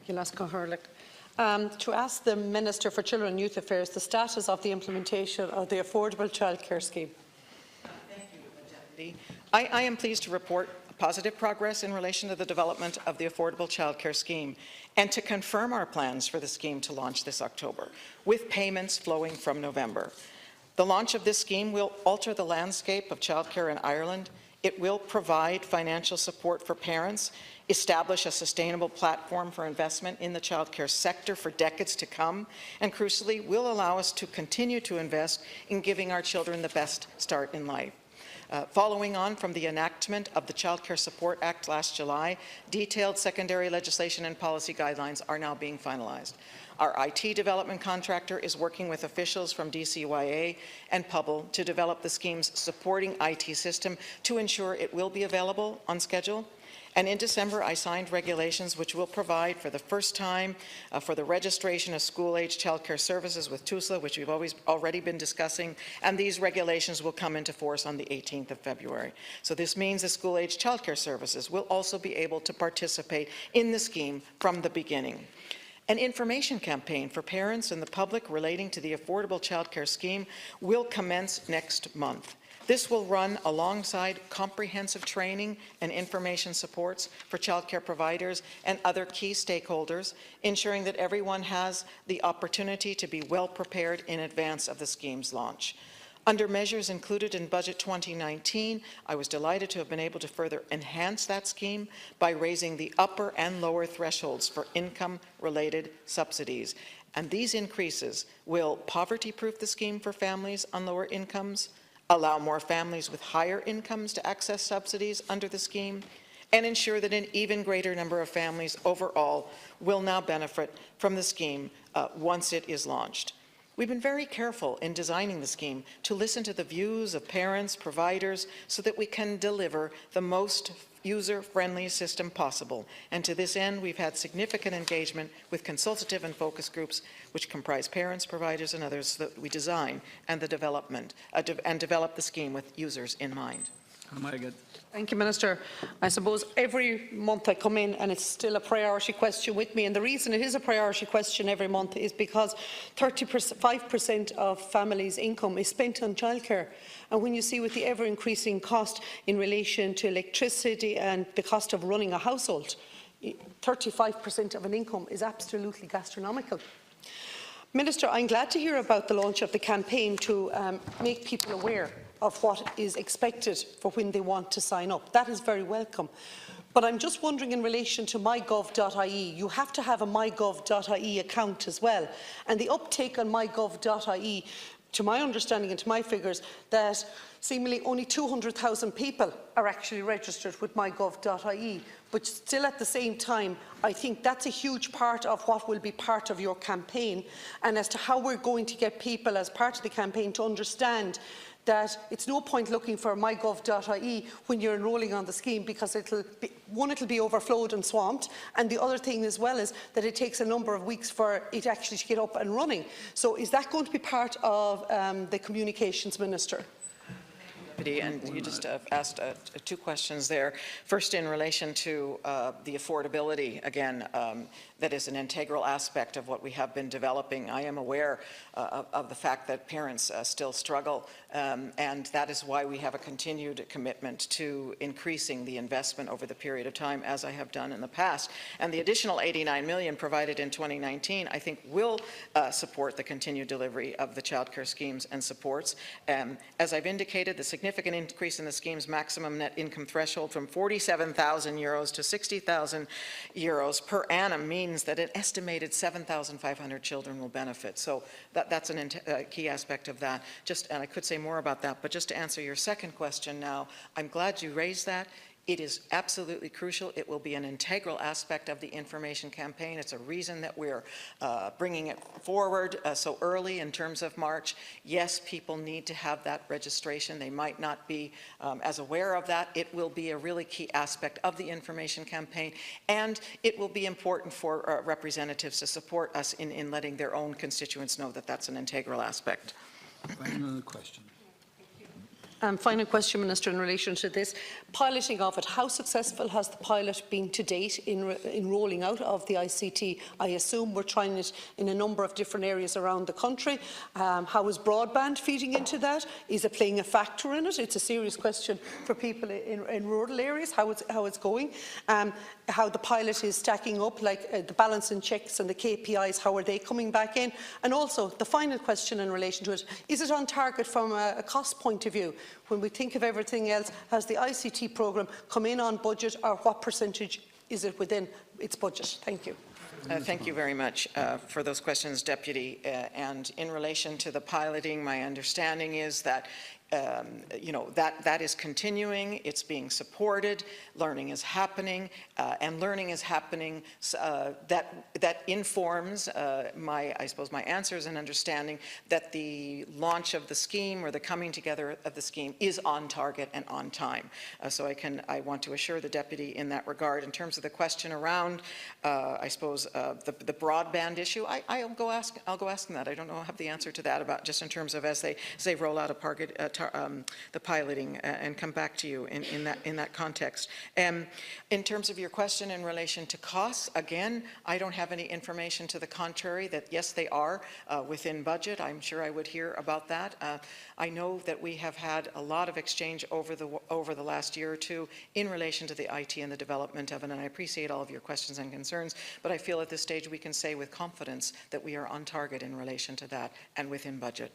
To ask the Minister for Children and Youth Affairs the status of the implementation of the Affordable Childcare Scheme. Thank you, Deputy. I am pleased to report positive progress in relation to the development of the Affordable Childcare Scheme and to confirm our plans for the scheme to launch this October, with payments flowing from November. The launch of this scheme will alter the landscape of childcare in Ireland. It will provide financial support for parents, establish a sustainable platform for investment in the childcare sector for decades to come, and crucially, will allow us to continue to invest in giving our children the best start in life. Following on from the enactment of the Childcare Support Act last July, detailed secondary legislation and policy guidelines are now being finalized. Our IT development contractor is working with officials from DCYA and PUBL to develop the scheme's supporting IT system to ensure it will be available on schedule. And in December, I signed regulations which will provide for the first time for the registration of school-age childcare services with TUSLA, which we've already been discussing, and these regulations will come into force on the 18th of February. So this means that school-age childcare services will also be able to participate in the scheme from the beginning. An information campaign for parents and the public relating to the Affordable Childcare Scheme will commence next month. This will run alongside comprehensive training and information supports for childcare providers and other key stakeholders, ensuring that everyone has the opportunity to be well prepared in advance of the scheme's launch. Under measures included in Budget 2019, I was delighted to have been able to further enhance that scheme by raising the upper and lower thresholds for income-related subsidies. And these increases will poverty-proof the scheme for families on lower incomes, allow more families with higher incomes to access subsidies under the scheme, and ensure that an even greater number of families overall will now benefit from the scheme once it is launched. We've been very careful in designing the scheme to listen to the views of parents, providers, so that we can deliver the most user-friendly system possible. And to this end, we've had significant engagement with consultative and focus groups, which comprise parents, providers, and others, so that we design and develop the scheme with users in mind. Thank you, Minister. I suppose every month I come in and it's still a priority question with me, and the reason it is a priority question every month is because 35% of families' income is spent on childcare. And when you see with the ever-increasing cost in relation to electricity and the cost of running a household, 35% of an income is absolutely gastronomical. Minister, I'm glad to hear about the launch of the campaign to make people aware of what is expected for when they want to sign up. That is very welcome. But I'm just wondering in relation to mygov.ie, you have to have a mygov.ie account as well. And the uptake on mygov.ie, to my understanding and to my figures, that seemingly only 200,000 people are actually registered with mygov.ie. But still at the same time, I think that's a huge part of what will be part of your campaign, and as to how we're going to get people as part of the campaign to understand that it's no point looking for mygov.ie when you're enrolling on the scheme, because it'll be overflowed and swamped, and the other thing as well is that it takes a number of weeks for it actually to get up and running. So is that going to be part of the Communications Minister? And you just asked two questions there. First, in relation to the affordability, again, that is an integral aspect of what we have been developing. I am aware of the fact that parents still struggle, and that is why we have a continued commitment to increasing the investment over the period of time, as I have done in the past. And the additional $89 million provided in 2019, I think, will support the continued delivery of the childcare schemes and supports. As I've indicated, the significant increase in the scheme's maximum net income threshold from €47,000 to €60,000 per annum means that an estimated 7,500 children will benefit. So that's a key aspect of that. And I could say more about that, but just to answer your second question now, I'm glad you raised that. It is absolutely crucial. It will be an integral aspect of the information campaign. It's a reason that we're bringing it forward so early in terms of March. Yes, people need to have that registration. They might not be as aware of that. It will be a really key aspect of the information campaign, and it will be important for representatives to support us in letting their own constituents know that that's an integral aspect. Another question. Final question, Minister, in relation to this. Piloting of it, how successful has the pilot been to date in rolling out of the ICT? I assume we're trying it in a number of different areas around the country. How is broadband feeding into that? Is it playing a factor in it? It's a serious question for people in rural areas, how it's going. How the pilot is stacking up, like the balancing checks and the KPIs, how are they coming back in? And also, the final question in relation to it, is it on target from a cost point of view? When we think of everything else, has the ICT programme come in on budget, or what percentage is it within its budget? Thank you. Thank you very much for those questions, Deputy. And in relation to the piloting, my understanding is that that is continuing, it's being supported, learning is happening, and learning is happening that informs I suppose my answers and understanding that the launch of the scheme or the coming together of the scheme is on target and on time. So I want to assure the Deputy in that regard. In terms of the question around, I suppose, the broadband issue, I'll go ask them that. I don't know, I have the answer to that about just in terms of as they roll out the piloting and come back to you in that context. In terms of your question in relation to costs, again, I don't have any information to the contrary that yes, they are within budget. I'm sure I would hear about that. I know that we have had a lot of exchange over the last year or two in relation to the IT and the development of it, and I appreciate all of your questions and concerns, but I feel at this stage we can say with confidence that we are on target in relation to that and within budget.